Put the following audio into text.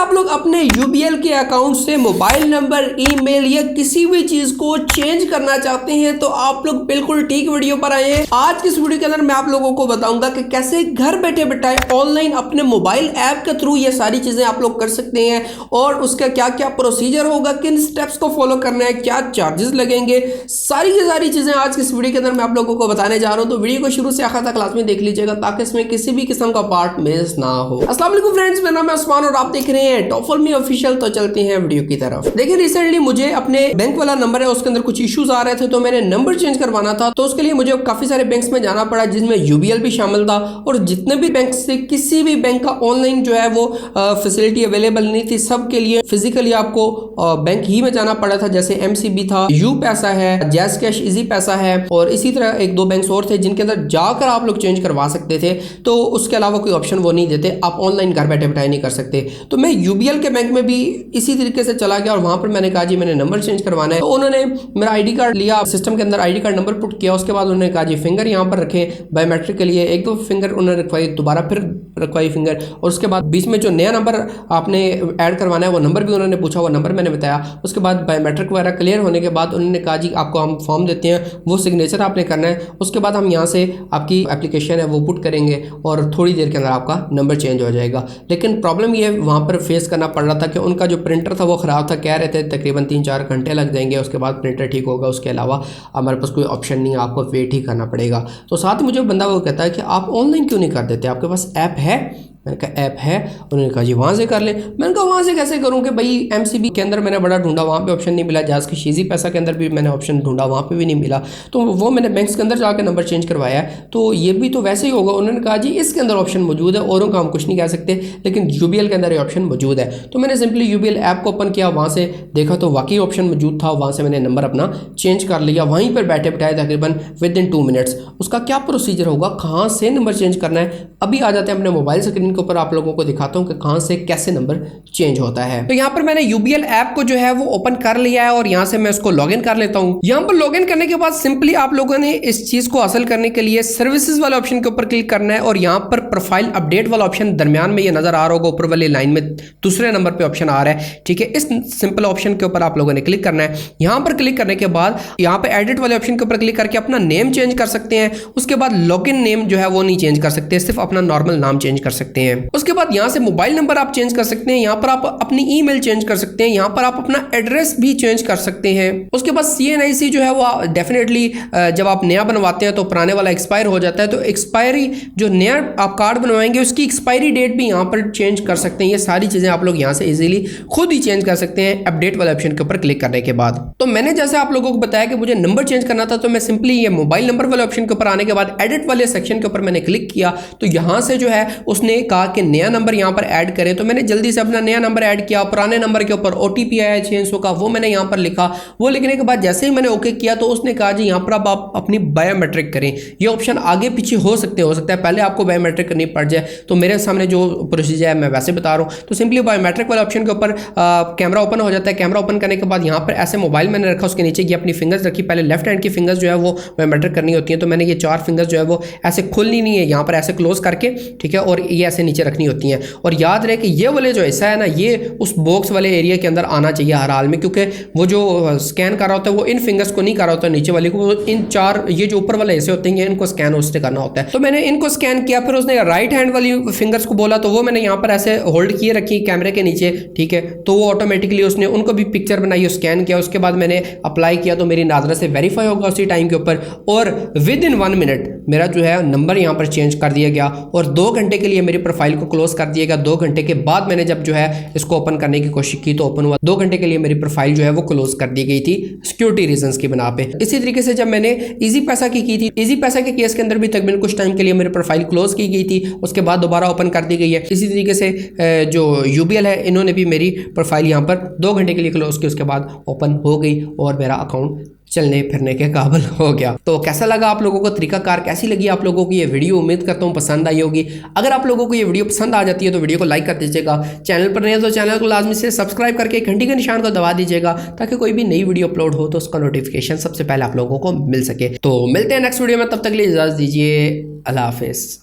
आप लोग अपने यूबीएल के अकाउंट से मोबाइल नंबर, ईमेल या किसी भी चीज को चेंज करना चाहते हैं तो आप लोग बिल्कुल ठीक वीडियो पर आए हैं। आज की इस वीडियो के अंदर मैं आप लोगों को बताऊंगा कि कैसे घर बैठे बैठाए ऑनलाइन अपने मोबाइल ऐप के थ्रू ये सारी चीजें आप लोग कर सकते हैं और उसका क्या क्या प्रोसीजर होगा, किन स्टेप्स को फॉलो करना है, क्या चार्जेस लगेंगे, सारी की सारी चीजें आज की इस वीडियो के अंदर मैं आप लोगों को बताने जा रहा हूं। तो वीडियो को शुरू से आखिर तक लाजमी देख लीजिएगा ताकि इसमें किसी भी किस्म का पार्ट मिस ना हो। अस्सलाम वालेकुम फ्रेंड्स, मेरा नाम है उस्मान और आप देख रहे हैं टॉफल मी ऑफिशियल। तो चलते हैं वीडियो की तरफ। देखिए रिसेंटली मुझे अपने बैंक वाला नंबर है उसके अंदर कुछ इश्यूज आ रहे थे तो मैंने नंबर चेंज करवाना था। तो उसके लिए मुझे काफी सारे बैंक्स में जाना पड़ा जिसमें यूबीएल भी शामिल था और जितने भी बैंक से किसी भी बैंक का ऑनलाइन जो है वो फैसिलिटी अवेलेबल नहीं थी। सबके लिए फिजिकली आपको बैंक ही में जाना पड़ा था। जैसे एमसीबी था, यू पैसा है, जैस कैश, इजी पैसा है और इसी तरह एक दो बैंक्स और थे जिनके अंदर जाकर आप लोग चेंज करवा सकते थे। तो उसके अलावा कोई ऑप्शन वो नहीं देते, आप ऑनलाइन घर बैठे बैठाए नहीं कर सकते। तो मैं यूबीएल के बैंक में भी इसी तरीके से चला गया और वहां पर मैंने कहा जी मैंने नंबर चेंज करवाना है। तो उन्होंने मेरा आईडी कार्ड लिया, सिस्टम के अंदर आईडी कार्ड नंबर पुट किया। उसके बाद उन्होंने कहा जी फिंगर यहाँ पर रखे बायोमेट्रिक के लिए। एक दो फिंगर उन्होंने रखवाई, दोबारा फिर रखवाई फिंगर और उसके बाद बीच में जो नया नंबर आपने ऐड करवाना है वो नंबर भी उन्होंने पूछा, वो नंबर मैंने बताया। उसके बाद बायोमेट्रिक वगैरह क्लियर होने के बाद उन्होंने कहा जी आपको हम फॉर्म देते हैं, वो सिग्नेचर आपने करना है। उसके बाद हम यहाँ से आपकी एप्लीकेशन है वो पुट करेंगे और थोड़ी देर के अंदर आपका नंबर चेंज हो जाएगा। लेकिन प्रॉब्लम ये वहाँ पर फेस करना पड़ रहा था कि उनका जो प्रिंटर था वो ख़राब था। कह रहे थे तकरीबन 3-4 घंटे लग जाएंगे, उसके बाद प्रिंटर ठीक होगा, उसके अलावा हमारे पास कोई ऑप्शन नहीं है, आपको वेट ही करना पड़ेगा। तो साथ ही मुझे बंदा वो कहता है कि आप ऑनलाइन क्यों नहीं कर देते, आपके पास ऐप है? मैंने कहा ऐप है। उन्होंने कहा जी वहाँ से कर लें। मैंने कहा वहाँ से कैसे करूँ कि भाई एमसीबी के अंदर मैंने बड़ा ढूंढा, वहाँ पे ऑप्शन नहीं मिला। जास की शीजी पैसा के अंदर भी मैंने ऑप्शन ढूंढा, वहाँ पे भी नहीं मिला। तो वो मैंने बैंक्स के अंदर जाकर नंबर चेंज करवाया है तो ये भी तो वैसे ही होगा। उन्होंने कहा जी इसके अंदर ऑप्शन मौजूद है, औरों का हम कुछ नहीं कह सकते, लेकिन यूबीएल के अंदर ये ऑप्शन मौजूद है। तो मैंने सिंपली यूबीएल ऐप को ओपन किया, वहाँ से देखा तो वाकई ऑप्शन मौजूद था। वहाँ से मैंने नंबर अपना चेंज कर लिया, वहीं पर बैठे बैठाए तकरीबन विदिन 2 मिनट्स। उसका क्या प्रोसीजर होगा, कहाँ से नंबर चेंज करना है, अभी आ जाते हैं अपने मोबाइल स्क्रीन के ऊपर, आप लोगों को दिखाता हूं कि कहां से कैसे नंबर चेंज होता है। तो यहां पर मैंने यूबीएल ऐप को जो है वो ओपन कर लिया है और यहां से मैं उसको लॉगिन कर लेता हूं। यहां पर लॉगिन करने के बाद सिंपली आप लोगों ने इस चीज को हासिल करने के लिए सर्विसेज वाले ऑप्शन के ऊपर क्लिक करना है और यहां पर प्रोफाइल अपडेट वाला ऑप्शन दरमियान में ये नजर आ रहा होगा, ऊपर वाली लाइन में दूसरे नंबर पे ऑप्शन आ रहा है, ठीक है। इस सिंपल ऑप्शन के ऊपर आप लोगों ने क्लिक करना है। यहां पर क्लिक करने के बाद यहां पर एडिट वाले ऑप्शन के ऊपर क्लिक करके अपना नेम चेंज कर सकते हैं। उसके बाद लॉगिन नेम जो है वो नहीं चेंज कर सकते, सिर्फ अपना नॉर्मल नाम चेंज कर सकते हैं। उसके बाद यहां से मोबाइल नंबर आप चेंज कर सकते हैं, यहां पर आप अपनी ईमेल चेंज कर सकते हैं, यहां पर आप अपना एड्रेस भी चेंज कर सकते हैं। उसके बाद CNIC जो है वो डेफिनेटली जब आप नया बनवाते हैं तो पुराने वाला एक्सपायर हो जाता है, तो एक्सपायरी जो नया आप कार्ड बनवाएंगे उसकी एक्सपायरी डेट भी यहां पर चेंज कर सकते हैं। ये सारी चीजें आप लोग यहां से इजीली खुद ही चेंज कर सकते हैं अपडेट वाले ऑप्शन के ऊपर क्लिक करने के बाद। तो मैंने जैसे आप लोगों को बताया कि मुझे नंबर चेंज करना था तो मैं सिंपली ये मोबाइल नंबर वाले ऑप्शन के ऊपर आने के बाद एडिट वाले सेक्शन के ऊपर मैंने क्लिक किया तो यहां से जो है उसने कहा कि नया नंबर यहां पर ऐड करें। तो मैंने जल्दी से अपना नया नंबर ऐड किया, पुराने नंबर के ऊपर OTP आया 600 का, वो मैंने यहाँ पर लिखा। वो लिखने के बाद जैसे ही मैंने ओके किया तो उसने कहा जी यहाँ पर अब आप अपनी बायोमेट्रिक करें। ये ऑप्शन आगे पीछे हो सकता है पहले आपको बायोमेट्रिक करनी पड़ जाए, तो मेरे सामने जो प्रोसीजर है मैं वैसे बता रहा हूँ। तो सिंपली बायोमेट्रिक वाले ऑप्शन के ऊपर कैमरा ओपन हो जाता है। कैमरा ओपन करने के बाद यहाँ पर ऐसे मोबाइल मैंने रखा, उसके नीचे ये अपनी फिंगर्स रखी। पहले लेफ्ट हैंड की फिंगर्स जो है वो बायोमेट्रिक करनी होती है, तो मैंने ये 4 फिंगर्स जो है वो ऐसे खोलनी नहीं है, यहाँ पर ऐसे क्लोज करके, ठीक है, और ये ऐसे नीचे रखनी होती हैं। और याद रहे कि ये वाले जो हिस्सा है ना ये उस बॉक्स वाले एरिया के अंदर आना चाहिए हर हाल में, क्योंकि वो जो स्कैन कर रहा होता है वो इन फिंगर्स को नहीं कर रहा होता नीचे वाले को, इन 4 ये जो ऊपर वाले हिस्से होते हैं इनको स्कैन उससे करना होता है। तो मैंने इनको स्कैन किया, फिर उसने राइट हैंड वाली फिंगर्स को बोला तो वो मैंने यहाँ पर ऐसे होल्ड किए रखी कैमरे के नीचे, ठीक है। तो वो ऑटोमेटिकली उसने उनको भी पिक्चर बनाई, स्कैन किया। उसके बाद मैंने अप्लाई किया तो मेरी नादरा से वेरीफाई होगा उसी टाइम के ऊपर और विद इन 1 मिनट मेरा जो है नंबर यहाँ पर चेंज कर दिया गया और 2 घंटे के लिए मेरी प्रोफाइल को क्लोज कर दिया गया। 2 घंटे के बाद मैंने जब जो है इसको ओपन करने की कोशिश की तो ओपन हुआ। 2 घंटे के लिए मेरी प्रोफाइल जो है वो क्लोज कर दी गई थी सिक्योरिटी रीजंस की बिना पे। इसी तरीके से जब मैंने इजी पैसा की थी, इजी पैसा के केस के अंदर भी तकरीबन कुछ टाइम के लिए मेरी प्रोफाइल क्लोज की गई थी, उसके बाद दोबारा ओपन कर दी गई है। इसी तरीके से जो यूबीएल है इन्होंने भी मेरी प्रोफाइल यहाँ पर 2 घंटे के लिए क्लोज की, उसके बाद ओपन हो गई और मेरा अकाउंट चलने फिरने के काबिल हो गया। तो कैसा लगा आप लोगों को तरीकाकार, कैसी लगी आप लोगों की ये वीडियो? उम्मीद करता हूँ पसंद आई होगी। अगर आप लोगों को ये वीडियो पसंद आ जाती है तो वीडियो को लाइक कर दीजिएगा। चैनल पर नए हो तो चैनल को लाजमी से सब्सक्राइब करके घंटी के निशान को दबा दीजिएगा ताकि कोई भी नई वीडियो अपलोड हो तो उसका नोटिफिकेशन सबसे पहले आप लोगों को मिल सके। तो मिलते हैं नेक्स्ट वीडियो में, तब तक के लिए इजाजत दीजिए। अल्लाह हाफिज़।